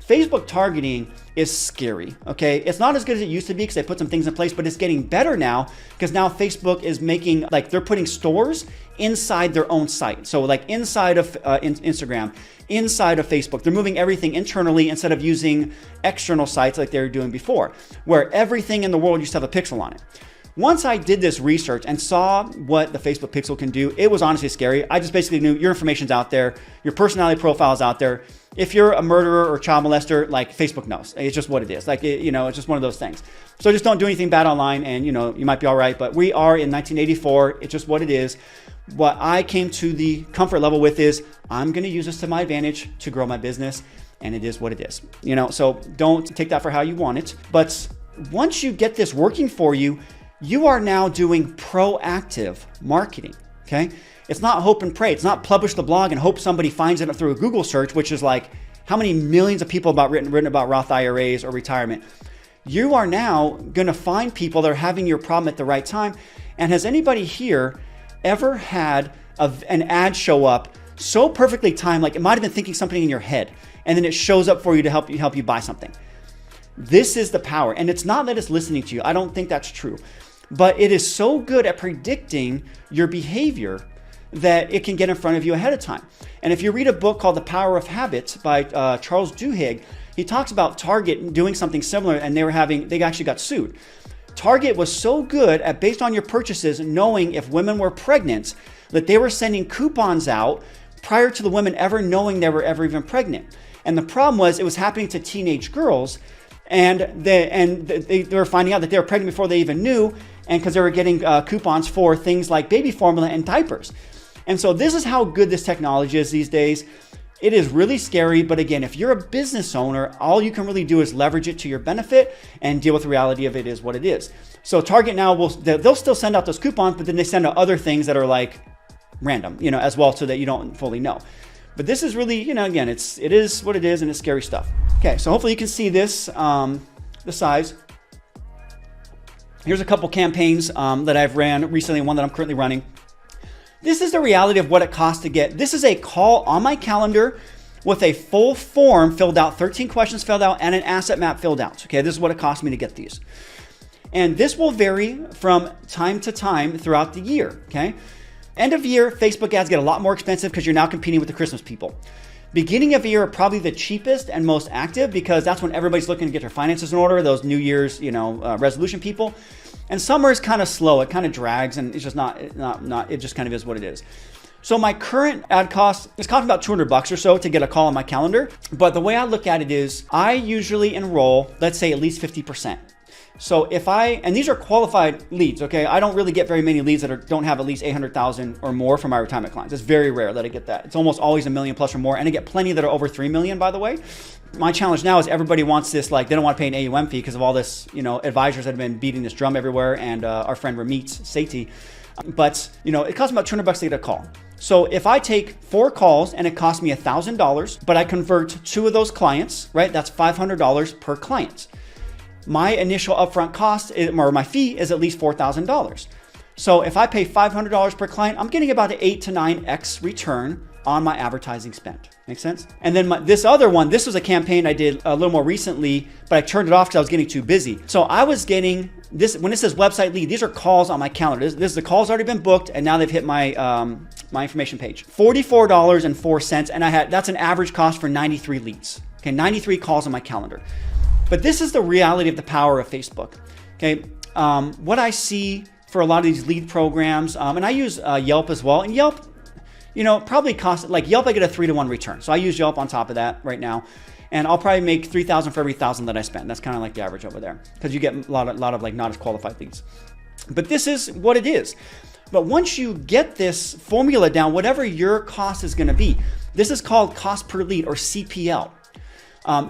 S1: Facebook targeting is scary, okay? It's not as good as it used to be because they put some things in place, but it's getting better now because now Facebook is making, like, they're putting stores inside their own site. So like inside of Instagram, inside of Facebook, they're moving everything internally instead of using external sites like they were doing before, where everything in the world used to have a pixel on it. Once I did this research and saw what the Facebook pixel can do, it was honestly scary. I just basically knew your information's out there, your personality profile is out there. If you're a murderer or child molester, like, Facebook knows. It's just what it is. Like, it's just one of those things. So just don't do anything bad online and, you might be all right. But we are in 1984. It's just what it is. What I came to the comfort level with is I'm going to use this to my advantage to grow my business. And it is what it is. So don't take that for how you want it. But once you get this working for you, you are now doing proactive marketing, okay? It's not hope and pray. It's not publish the blog and hope somebody finds it through a Google search, which is like how many millions of people have written about Roth IRAs or retirement. You are now going to find people that are having your problem at the right time. And has anybody here ever had an ad show up so perfectly timed, like it might have been thinking something in your head, and then it shows up for you to help you buy something? This is the power. And it's not that it's listening to you. I don't think that's true. But it is so good at predicting your behavior that it can get in front of you ahead of time. And if you read a book called The Power of Habits by Charles Duhigg, he talks about Target doing something similar, and they actually got sued. Target was so good at, based on your purchases, knowing if women were pregnant, that they were sending coupons out prior to the women ever knowing they were ever even pregnant. And the problem was it was happening to teenage girls, and they were finding out that they were pregnant before they even knew, and because they were getting coupons for things like baby formula and diapers. And so this is how good this technology is these days. It is really scary, but again, if you're a business owner, all you can really do is leverage it to your benefit and deal with the reality of it is what it is. So Target now they'll still send out those coupons, but then they send out other things that are like random, as well, so that you don't fully know. But this is really, again, it is what it is, and it's scary stuff. Okay, so hopefully you can see this, the size. Here's a couple campaigns that I've ran recently, one that I'm currently running. This is the reality of what it costs to get. This is a call on my calendar with a full form filled out, 13 questions filled out, and an asset map filled out. Okay, this is what it cost me to get these. And this will vary from time to time throughout the year, okay? End of year, Facebook ads get a lot more expensive because you're now competing with the Christmas people. Beginning of year are probably the cheapest and most active because that's when everybody's looking to get their finances in order, those New Year's, resolution people. And summer is kind of slow. It kind of drags, and it's just not, it just kind of is what it is. So my current ad cost, it's costing about $200 or so to get a call on my calendar. But the way I look at it is I usually enroll, let's say at least 50%. So and these are qualified leads, okay? I don't really get very many leads that don't have at least 800,000 or more from my retirement clients. It's very rare that I get that. It's almost always $1 million plus or more. And I get plenty that are over 3 million, by the way. My challenge now is everybody wants this, like they don't want to pay an AUM fee because of all this, advisors that have been beating this drum everywhere, and our friend Ramit Sethi. But, it costs about $200 to get a call. So if I take 4 calls and it costs me $1,000, but I convert 2 of those clients, right? That's $500 per client. My initial upfront cost or my fee is at least $4,000. So if I pay $500 per client, I'm getting about an 8 to 9x return on my advertising spend. Make sense? And then this other one, this was a campaign I did a little more recently, but I turned it off because I was getting too busy. So I was getting this, when it says website lead, these are calls on my calendar. This is the call's already been booked, and now they've hit my my information page. $44.04, and that's an average cost for 93 leads. Okay, 93 calls on my calendar. But this is the reality of the power of Facebook. Okay, what I see for a lot of these lead programs, and I use Yelp as well. And Yelp, probably costs, like Yelp, I get a 3-to-1 return. So I use Yelp on top of that right now. And I'll probably make $3,000 for every $1,000 that I spend. That's kind of like the average over there, because you get a lot of like not as qualified leads. But this is what it is. But once you get this formula down, whatever your cost is going to be, this is called cost per lead, or CPL.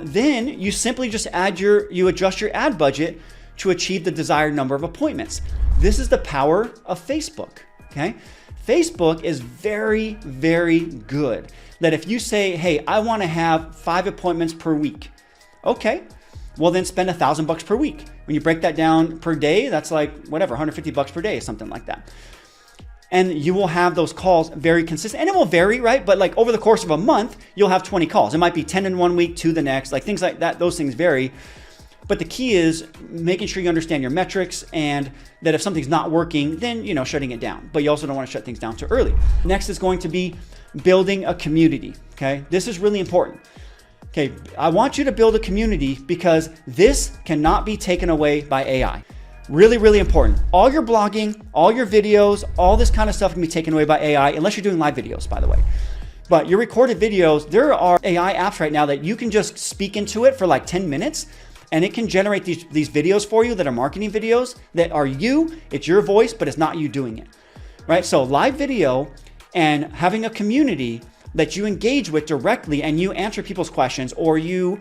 S1: Then you simply just adjust your ad budget to achieve the desired number of appointments. This is the power of Facebook, okay? Facebook is very, very good that if you say, hey, I want to have 5 appointments per week. Okay, well then spend $1,000 per week. When you break that down per day, that's like whatever, $150 per day, something like that. And you will have those calls very consistent, and it will vary, right? But like over the course of a month, you'll have 20 calls. It might be 10 in 1 week, 2 the next, like things like that. Those things vary. But the key is making sure you understand your metrics, and that if something's not working, then, you know, shutting it down. But you also don't want to shut things down too early. Next is going to be building a community, okay? This is really important. Okay, I want you to build a community because this cannot be taken away by AI. Really, really important. All your blogging, all your videos, all this kind of stuff can be taken away by AI, unless you're doing live videos, by the way. But your recorded videos, there are AI apps right now that you can just speak into it for like 10 minutes, and it can generate these videos for you that are marketing videos that are you. It's your voice, but it's not you doing it, right? So live video and having a community that you engage with directly, and you answer people's questions, or you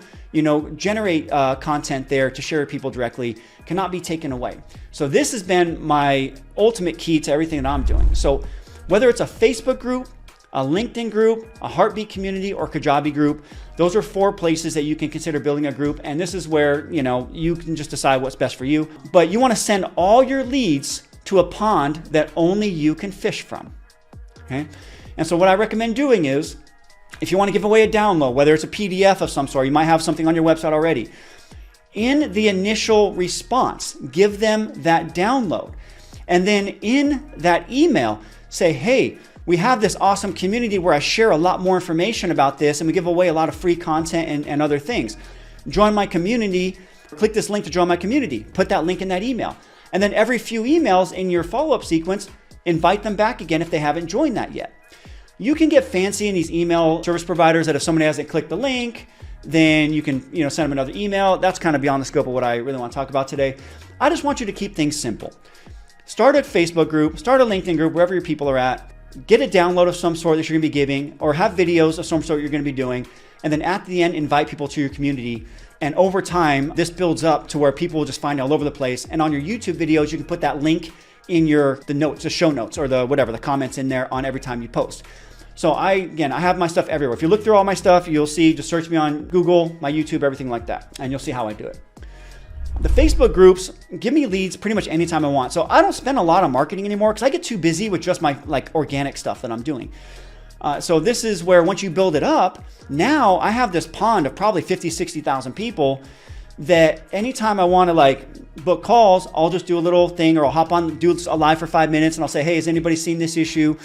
S1: generate content there to share with people directly, cannot be taken away. So this has been my ultimate key to everything that I'm doing. So whether it's a Facebook group, a LinkedIn group, a Heartbeat community, or Kajabi group, those are 4 places that you can consider building a group. And this is where, you can just decide what's best for you. But you want to send all your leads to a pond that only you can fish from, okay? And so what I recommend doing is, if you want to give away a download, whether it's a PDF of some sort, you might have something on your website already. In the initial response, give them that download. And then in that email, say, hey, we have this awesome community where I share a lot more information about this, and we give away a lot of free content and other things. Join my community. Click this link to join my community. Put that link in that email. And then every few emails in your follow-up sequence, invite them back again if they haven't joined that yet. You can get fancy in these email service providers that if somebody hasn't clicked the link, then you can send them another email. That's kind of beyond the scope of what I really want to talk about today. I just want you to keep things simple. Start a Facebook group, start a LinkedIn group, wherever your people are at. Get a download of some sort that you're going to be giving, or have videos of some sort you're going to be doing. And then at the end, invite people to your community. And over time, this builds up to where people will just find it all over the place. And on your YouTube videos, you can put that link in the notes, the show notes, or the comments in there on every time you post. So I have my stuff everywhere. If you look through all my stuff, you'll see, just search me on Google, my YouTube, everything like that, and you'll see how I do it. The Facebook groups give me leads pretty much anytime I want. So I don't spend a lot on marketing anymore because I get too busy with just my organic stuff that I'm doing. So this is where once you build it up, now I have this pond of probably 50, 60,000 people that anytime I want to book calls, I'll just do a little thing, or I'll hop on, do a live for 5 minutes, and I'll say, hey, has anybody seen this issue?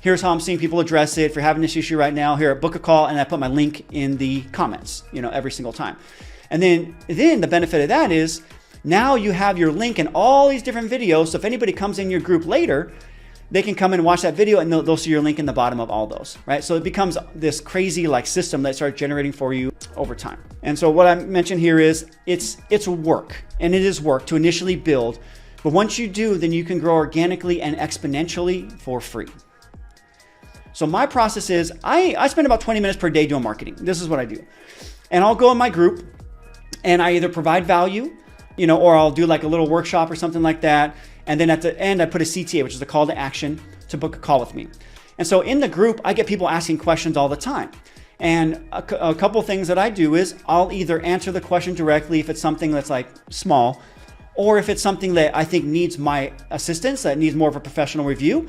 S1: Here's how I'm seeing people address it. If you're having this issue right now, here, book a call, and I put my link in the comments, every single time. And then the benefit of that is now you have your link in all these different videos. So if anybody comes in your group later, they can come in and watch that video, and they'll see your link in the bottom of all those, right? So it becomes this crazy system that starts generating for you over time. And so what I mentioned here is it's work, and it is work to initially build. But once you do, then you can grow organically and exponentially for free. So my process is I spend about 20 minutes per day doing marketing. This is what I do. And I'll go in my group and I either provide value, or I'll do a little workshop or something like that. And then at the end, I put a CTA, which is a call to action, to book a call with me. And so in the group, I get people asking questions all the time. And a couple things that I do is I'll either answer the question directly if it's something that's small, or if it's something that I think needs my assistance, that needs more of a professional review,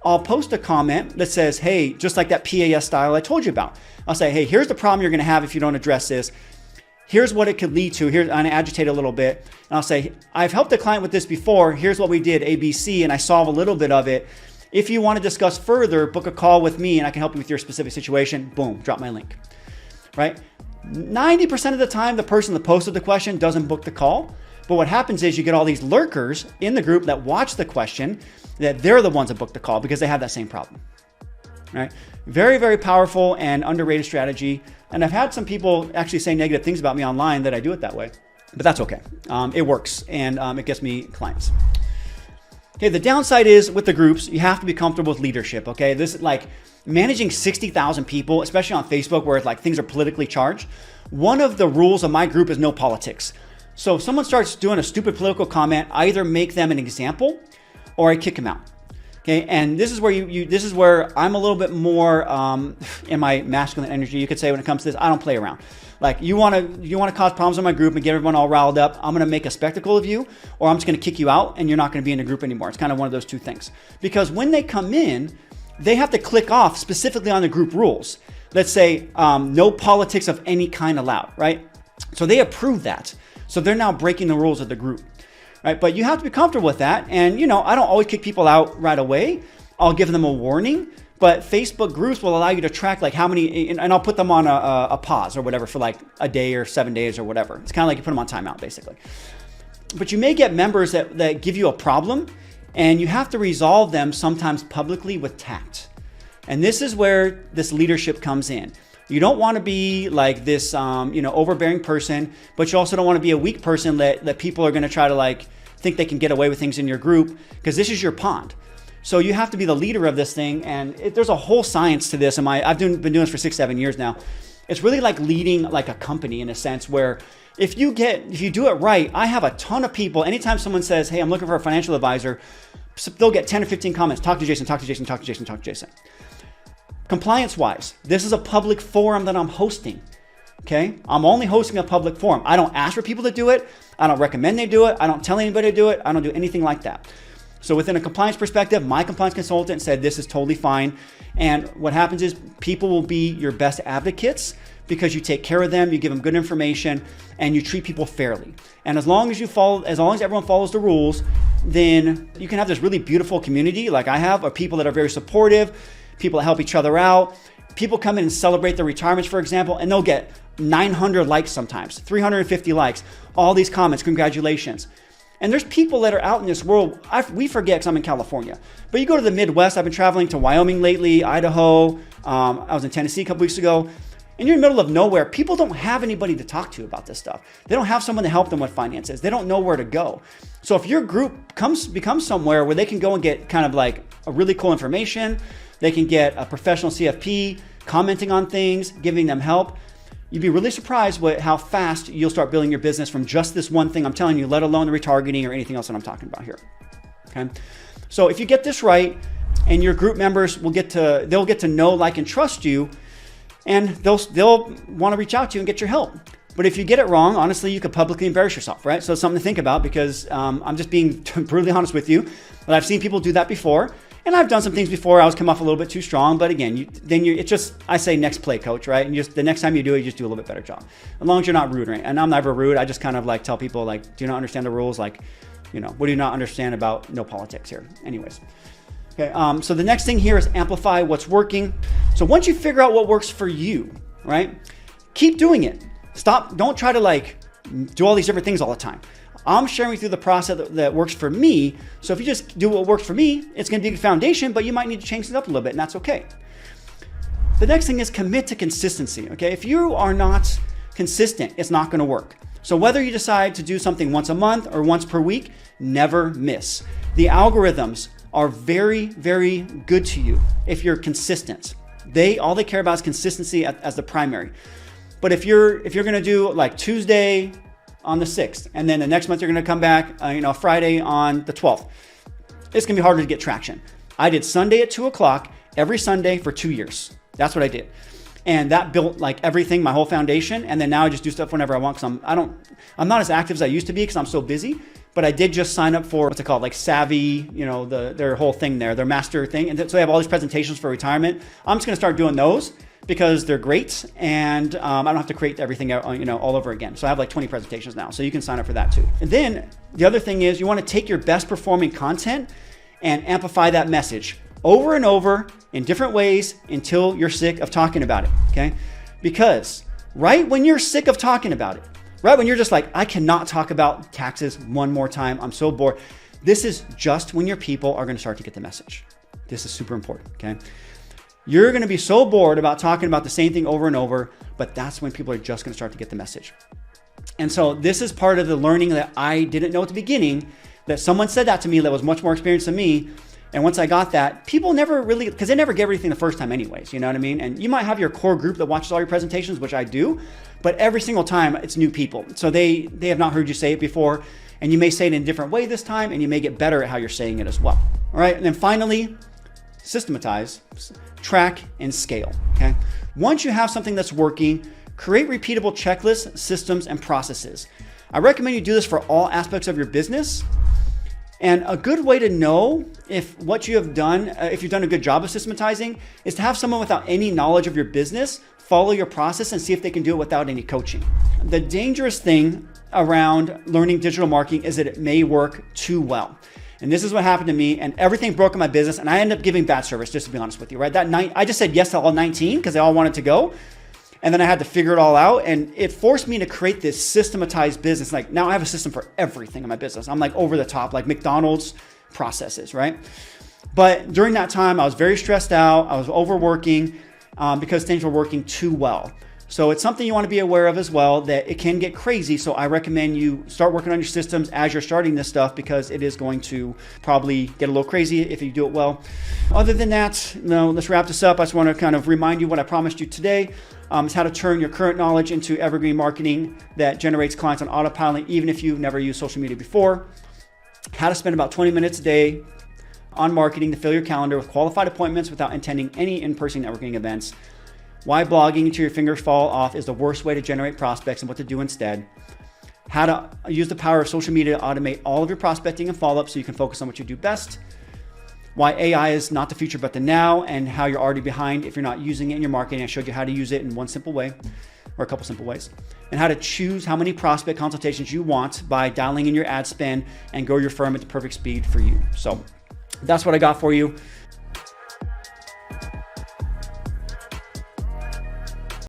S1: I'll post a comment that says, hey, just like that PAS style I told you about. I'll say, hey, here's the problem you're going to have if you don't address this. Here's what it could lead to. Here, and I agitate a little bit. And I'll say, I've helped a client with this before. Here's what we did, ABC, and I solve a little bit of it. If you want to discuss further, book a call with me and I can help you with your specific situation. Boom, drop my link, right? 90% of the time, the person that posted the question doesn't book the call. But what happens is you get all these lurkers in the group that watch the question, that they're the ones that book the call because they have that same problem, right? Very, very powerful and underrated strategy. And I've had some people actually say negative things about me online that I do it that way, but that's okay. It works, and it gets me clients. Okay, the downside is with the groups, you have to be comfortable with leadership, okay? This is managing 60,000 people, especially on Facebook where it's things are politically charged. One of the rules of my group is no politics. So if someone starts doing a stupid political comment, I either make them an example or I kick them out. Okay, and this is where this is where I'm a little bit more in my masculine energy, you could say, when it comes to this. I don't play around. Like, you want to cause problems in my group and get everyone all riled up, I'm going to make a spectacle of you, or I'm just going to kick you out and you're not going to be in the group anymore. It's kind of one of those two things. Because when they come in, they have to click off specifically on the group rules. Let's say no politics of any kind allowed, right? So they approve that. So they're now breaking the rules of the group. Right? But you have to be comfortable with that. And, I don't always kick people out right away. I'll give them a warning. But Facebook groups will allow you to track like how many, and I'll put them on a pause or whatever for like a day or 7 days or whatever. It's kind of like you put them on timeout, basically. But you may get members that give you a problem, and you have to resolve them sometimes publicly with tact. And this is where this leadership comes in. You don't want to be like this, overbearing person, but you also don't want to be a weak person that people are going to try to like think they can get away with things in your group, because this is your pond. So you have to be the leader of this thing. And there's a whole science to this. I've been doing this for 6-7 years now. It's really like leading like a company, in a sense, where if you do it right, I have a ton of people. Anytime someone says, hey, I'm looking for a financial advisor, they'll get 10 or 15 comments. Talk to Jason, talk to Jason, talk to Jason, talk to Jason. Compliance-wise, this is a public forum that I'm hosting, okay? I'm only hosting a public forum. I don't ask for people to do it. I don't recommend they do it. I don't tell anybody to do it. I don't do anything like that. So within a compliance perspective, my compliance consultant said this is totally fine. And what happens is people will be your best advocates because you take care of them, you give them good information, and you treat people fairly. And as long as everyone follows the rules, then you can have this really beautiful community like I have, of people that are very supportive, people that help each other out. People come in and celebrate their retirements, for example, and they'll get 900 likes sometimes, 350 likes, all these comments, congratulations. And there's people that are out in this world, we forget because I'm in California, but you go to the Midwest. I've been traveling to Wyoming lately, Idaho. I was in Tennessee a couple weeks ago. And you're in the middle of nowhere. People don't have anybody to talk to about this stuff. They don't have someone to help them with finances. They don't know where to go. So if your group becomes somewhere where they can go and get kind of like a really cool information, they can get a professional CFP commenting on things, giving them help, you'd be really surprised how fast you'll start building your business from just this one thing I'm telling you, let alone the retargeting or anything else that I'm talking about here. Okay. So if you get this right, and your group members they'll get to know, like, and trust you, and they'll want to reach out to you and get your help. But if you get it wrong, honestly, you could publicly embarrass yourself, right? So it's something to think about, because I'm just being brutally honest with you. But I've seen people do that before. And I've done some things before. I was come off a little bit too strong, but again, I say next play, coach, right? And the next time you do it, you just do a little bit better job. As long as you're not rude, right? And I'm never rude. I just kind of like tell people, like, do you not understand the rules? Like, what do you not understand about no politics here? Anyways. Okay, so the next thing here is amplify what's working. So once you figure out what works for you, right? Keep doing it. Don't try to like do all these different things all the time. I'm sharing with you the process that works for me. So if you just do what works for me, it's going to be a good foundation, but you might need to change it up a little bit, and that's okay. The next thing is commit to consistency. Okay, if you are not consistent, it's not going to work. So whether you decide to do something once a month or once per week, never miss. The algorithms are very, very good to you if you're consistent. All they care about is consistency as the primary. But if you're going to do like Tuesday on the 6th, and then the next month you're going to come back, Friday on the 12th, it's going to be harder to get traction. I did Sunday at 2:00 every Sunday for 2 years. That's what I did. And that built like everything, my whole foundation. And then now I just do stuff whenever I want, because I'm not as active as I used to be because I'm so busy. But I did just sign up for, what's it called, like Savvy, their whole thing there, their master thing. And so they have all these presentations for retirement. I'm just going to start doing those because they're great, and I don't have to create everything all over again. So I have like 20 presentations now, so you can sign up for that too. And then the other thing is you want to take your best performing content and amplify that message over and over in different ways until you're sick of talking about it, okay? Because right when you're sick of talking about it, right when you're just like, I cannot talk about taxes one more time, I'm so bored, this is just when your people are going to start to get the message. This is super important, okay? You're going to be so bored about talking about the same thing over and over, but that's when people are just going to start to get the message. And so this is part of the learning that I didn't know at the beginning, that someone said that to me that was much more experienced than me. And once I got that, people never really, because they never get everything the first time anyways, you know what I mean? And you might have your core group that watches all your presentations, which I do, but every single time it's new people. So they have not heard you say it before, and you may say it in a different way this time, and you may get better at how you're saying it as well. All right, and then finally, systematize, track, and scale, okay? Once you have something that's working, create repeatable checklists, systems, and processes. I recommend you do this for all aspects of your business. And a good way to know if what you have done, if you've done a good job of systematizing, is to have someone without any knowledge of your business follow your process and see if they can do it without any coaching. The dangerous thing around learning digital marketing is that it may work too well. And this is what happened to me, and everything broke in my business, and I ended up giving bad service, just to be honest with you, right? That night, I just said yes to all 19 because they all wanted to go. And then I had to figure it all out, and it forced me to create this systematized business. Like now I have a system for everything in my business. I'm like over the top, like McDonald's processes, right? But during that time, I was very stressed out. I was overworking because things were working too well. So it's something you want to be aware of as well, that it can get crazy. So I recommend you start working on your systems as you're starting this stuff, because it is going to probably get a little crazy if you do it well. Other than that, let's wrap this up. I just want to kind of remind you what I promised you today. Is how to turn your current knowledge into evergreen marketing that generates clients on autopilot, even if you've never used social media before. How to spend about 20 minutes a day on marketing to fill your calendar with qualified appointments without attending any in-person networking events. Why blogging until your fingers fall off is the worst way to generate prospects and what to do instead. How to use the power of social media to automate all of your prospecting and follow-up so you can focus on what you do best. Why AI is not the future but the now, and how you're already behind if you're not using it in your marketing. I showed you how to use it in one simple way, or a couple simple ways. And how to choose how many prospect consultations you want by dialing in your ad spend and grow your firm at the perfect speed for you. So that's what I got for you.